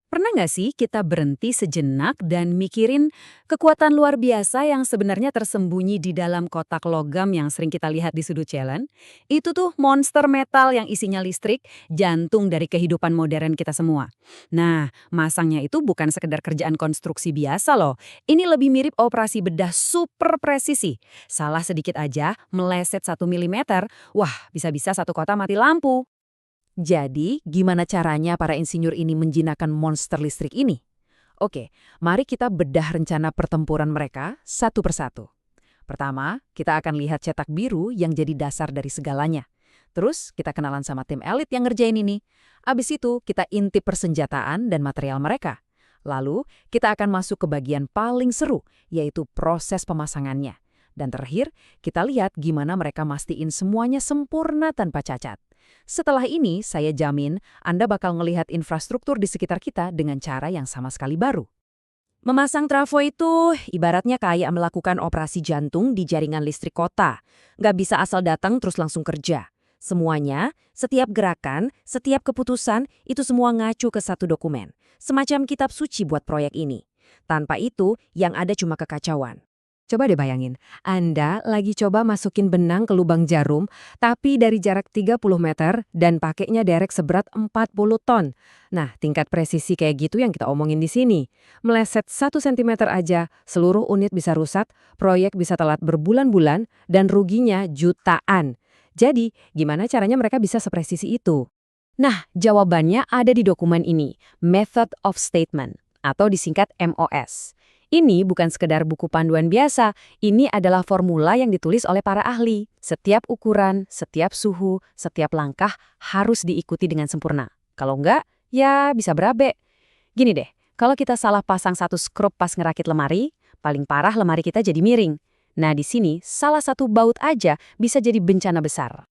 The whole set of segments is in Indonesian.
Pernah nggak sih kita berhenti sejenak dan mikirin kekuatan luar biasa yang sebenarnya tersembunyi di dalam kotak logam yang sering kita lihat di sudut jalan? Itu tuh monster metal yang isinya listrik, jantung dari kehidupan modern kita semua. Nah, masangnya itu bukan sekedar kerjaan konstruksi biasa loh. Ini lebih mirip operasi bedah super presisi. Salah sedikit aja, meleset 1 milimeter, wah bisa-bisa satu kota mati lampu. Jadi, gimana caranya para insinyur ini menjinakkan monster listrik ini? Oke, mari kita bedah rencana pertempuran mereka satu persatu. Pertama, kita akan lihat cetak biru yang jadi dasar dari segalanya. Terus, kita kenalan sama tim elit yang ngerjain ini. Abis itu, kita intip persenjataan dan material mereka. Lalu, kita akan masuk ke bagian paling seru, yaitu proses pemasangannya. Dan terakhir, kita lihat gimana mereka mastiin semuanya sempurna tanpa cacat. Setelah ini, saya jamin Anda bakal melihat infrastruktur di sekitar kita dengan cara yang sama sekali baru. Memasang trafo itu ibaratnya kayak melakukan operasi jantung di jaringan listrik kota. Nggak bisa asal datang terus langsung kerja. Semuanya, setiap gerakan, setiap keputusan, itu semua ngacu ke satu dokumen. Semacam kitab suci buat proyek ini. Tanpa itu, yang ada cuma kekacauan. Coba deh bayangin, Anda lagi coba masukin benang ke lubang jarum, tapi dari jarak 30 meter dan pakainya derek seberat 40 ton. Nah, tingkat presisi kayak gitu yang kita omongin di sini. Meleset 1 sentimeter aja, seluruh unit bisa rusak, proyek bisa telat berbulan-bulan, dan ruginya jutaan. Jadi, gimana caranya mereka bisa sepresisi itu? Nah, jawabannya ada di dokumen ini, Method of Statement, atau disingkat MOS. Ini bukan sekedar buku panduan biasa, ini adalah formula yang ditulis oleh para ahli. Setiap ukuran, setiap suhu, setiap langkah harus diikuti dengan sempurna. Kalau enggak, ya bisa berabe. Gini deh, kalau kita salah pasang satu skrup pas ngerakit lemari, paling parah lemari kita jadi miring. Nah di sini, salah satu baut aja bisa jadi bencana besar.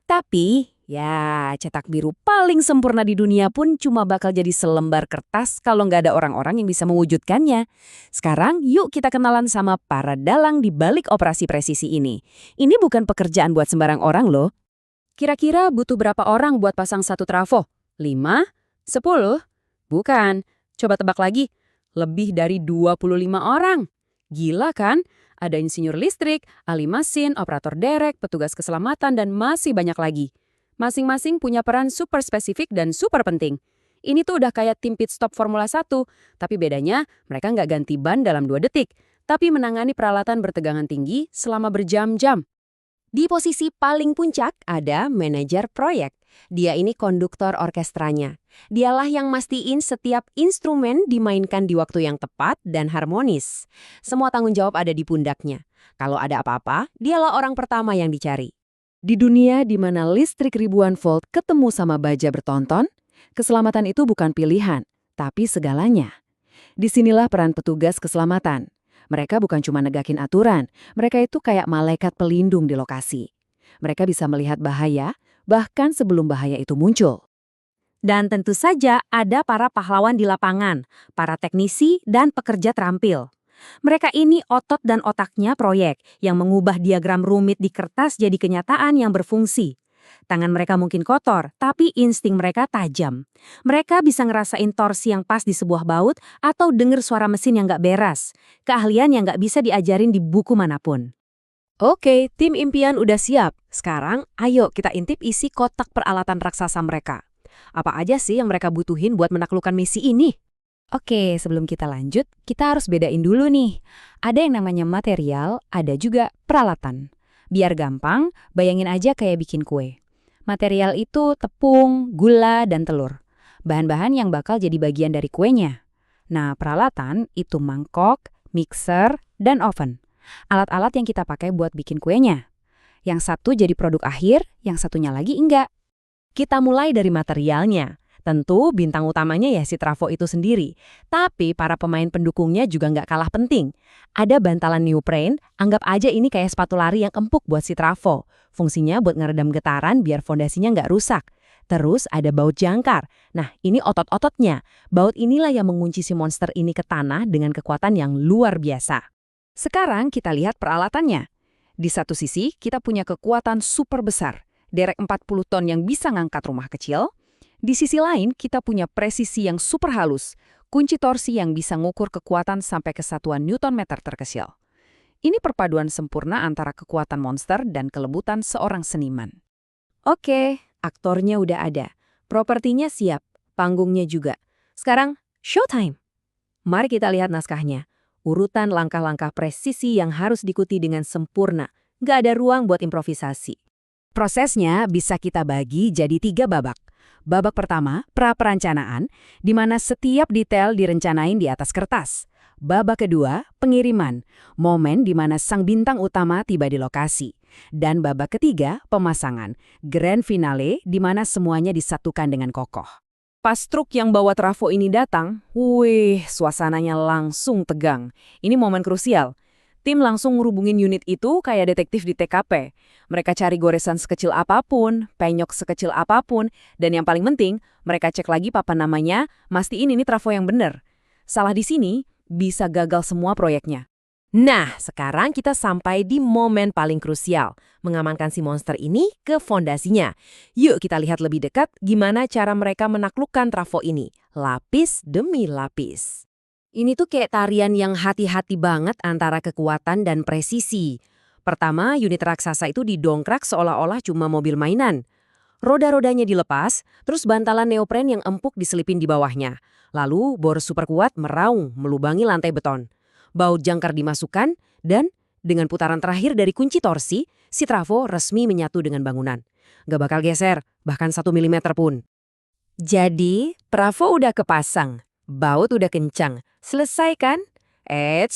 Tapi, ya cetak biru paling sempurna di dunia pun cuma bakal jadi selembar kertas kalau nggak ada orang-orang yang bisa mewujudkannya. Sekarang, yuk kita kenalan sama para dalang di balik operasi presisi ini. Ini bukan pekerjaan buat sembarang orang loh. Kira-kira butuh berapa orang buat pasang satu trafo? 5? 10? Bukan. Coba tebak lagi. Lebih dari 25 orang. Gila kan? Ada insinyur listrik, ahli mesin, operator derek, petugas keselamatan, dan masih banyak lagi. Masing-masing punya peran super spesifik dan super penting. Ini tuh udah kayak tim pit stop Formula 1, tapi bedanya mereka nggak ganti ban dalam 2 detik, tapi menangani peralatan bertegangan tinggi selama berjam-jam. Di posisi paling puncak ada manajer proyek. Dia ini konduktor orkestranya. Dialah yang mastiin setiap instrumen dimainkan di waktu yang tepat dan harmonis. Semua tanggung jawab ada di pundaknya. Kalau ada apa-apa, dialah orang pertama yang dicari. Di dunia di mana listrik ribuan volt ketemu sama baja bertonton, keselamatan itu bukan pilihan, tapi segalanya. Disinilah peran petugas keselamatan. Mereka bukan cuma negakin aturan, mereka itu kayak malaikat pelindung di lokasi. Mereka bisa melihat bahaya, bahkan sebelum bahaya itu muncul. Dan tentu saja ada para pahlawan di lapangan, para teknisi dan pekerja terampil. Mereka ini otot dan otaknya proyek yang mengubah diagram rumit di kertas jadi kenyataan yang berfungsi. Tangan mereka mungkin kotor, tapi insting mereka tajam. Mereka bisa ngerasain torsi yang pas di sebuah baut atau denger suara mesin yang nggak beres. Keahlian yang nggak bisa diajarin di buku manapun. Oke, tim impian udah siap. Sekarang, ayo kita intip isi kotak peralatan raksasa mereka. Apa aja sih yang mereka butuhin buat menaklukkan misi ini? Oke, sebelum kita lanjut, kita harus bedain dulu nih. Ada yang namanya material, ada juga peralatan. Biar gampang, bayangin aja kayak bikin kue. Material itu tepung, gula, dan telur. Bahan-bahan yang bakal jadi bagian dari kuenya. Nah, peralatan itu mangkok, mixer, dan oven. Alat-alat yang kita pakai buat bikin kuenya. Yang satu jadi produk akhir, yang satunya lagi enggak. Kita mulai dari materialnya. Tentu bintang utamanya ya si trafo itu sendiri. Tapi para pemain pendukungnya juga nggak kalah penting. Ada bantalan neoprene, anggap aja ini kayak sepatu lari yang empuk buat si trafo. Fungsinya buat ngeredam getaran biar fondasinya nggak rusak. Terus ada baut jangkar. Nah ini otot-ototnya. Baut inilah yang mengunci si monster ini ke tanah dengan kekuatan yang luar biasa. Sekarang kita lihat peralatannya. Di satu sisi kita punya kekuatan super besar. Derek 40 ton yang bisa ngangkat rumah kecil. Di sisi lain, kita punya presisi yang super halus, kunci torsi yang bisa ngukur kekuatan sampai ke satuan Newton meter terkecil. Ini perpaduan sempurna antara kekuatan monster dan kelembutan seorang seniman. Oke, aktornya udah ada. Propertinya siap, panggungnya juga. Sekarang, showtime! Mari kita lihat naskahnya. Urutan langkah-langkah presisi yang harus diikuti dengan sempurna. Nggak ada ruang buat improvisasi. Prosesnya bisa kita bagi jadi 3 babak. Babak pertama, pra-perencanaan, di mana setiap detail direncanain di atas kertas. Babak kedua, pengiriman, momen di mana sang bintang utama tiba di lokasi. Dan babak ketiga, pemasangan, grand finale di mana semuanya disatukan dengan kokoh. Pas truk yang bawa trafo ini datang, wih, suasananya langsung tegang. Ini momen krusial. Tim langsung ngehubungin unit itu kayak detektif di TKP. Mereka cari goresan sekecil apapun, penyok sekecil apapun, dan yang paling penting, mereka cek lagi papan namanya, mastiin ini trafo yang bener. Salah di sini, bisa gagal semua proyeknya. Nah, sekarang kita sampai di momen paling krusial, mengamankan si monster ini ke fondasinya. Yuk kita lihat lebih dekat gimana cara mereka menaklukkan trafo ini, lapis demi lapis. Ini tuh kayak tarian yang hati-hati banget antara kekuatan dan presisi. Pertama, unit raksasa itu didongkrak seolah-olah cuma mobil mainan. Roda-rodanya dilepas, terus bantalan neopren yang empuk diselipin di bawahnya. Lalu, bor super kuat meraung, melubangi lantai beton. Baut jangkar dimasukkan, dan dengan putaran terakhir dari kunci torsi, si trafo resmi menyatu dengan bangunan. Gak bakal geser, bahkan 1 milimeter pun. Jadi, trafo udah kepasang, baut udah kencang. Selesai kan?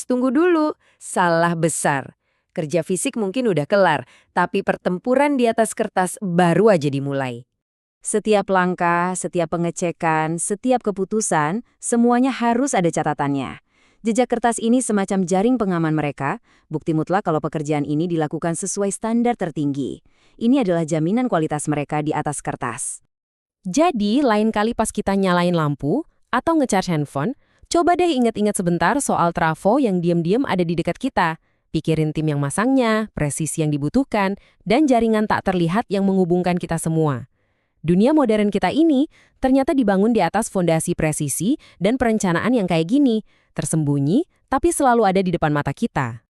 Tunggu dulu, salah besar. Kerja fisik mungkin udah kelar, tapi pertempuran di atas kertas baru aja dimulai. Setiap langkah, setiap pengecekan, setiap keputusan, semuanya harus ada catatannya. Jejak kertas ini semacam jaring pengaman mereka, bukti mutlak kalau pekerjaan ini dilakukan sesuai standar tertinggi. Ini adalah jaminan kualitas mereka di atas kertas. Jadi, lain kali pas kita nyalain lampu atau nge-charge handphone, coba deh ingat-ingat sebentar soal trafo yang diam-diam ada di dekat kita. Pikirin tim yang masangnya, presisi yang dibutuhkan, dan jaringan tak terlihat yang menghubungkan kita semua. Dunia modern kita ini ternyata dibangun di atas fondasi presisi dan perencanaan yang kayak gini, tersembunyi tapi selalu ada di depan mata kita.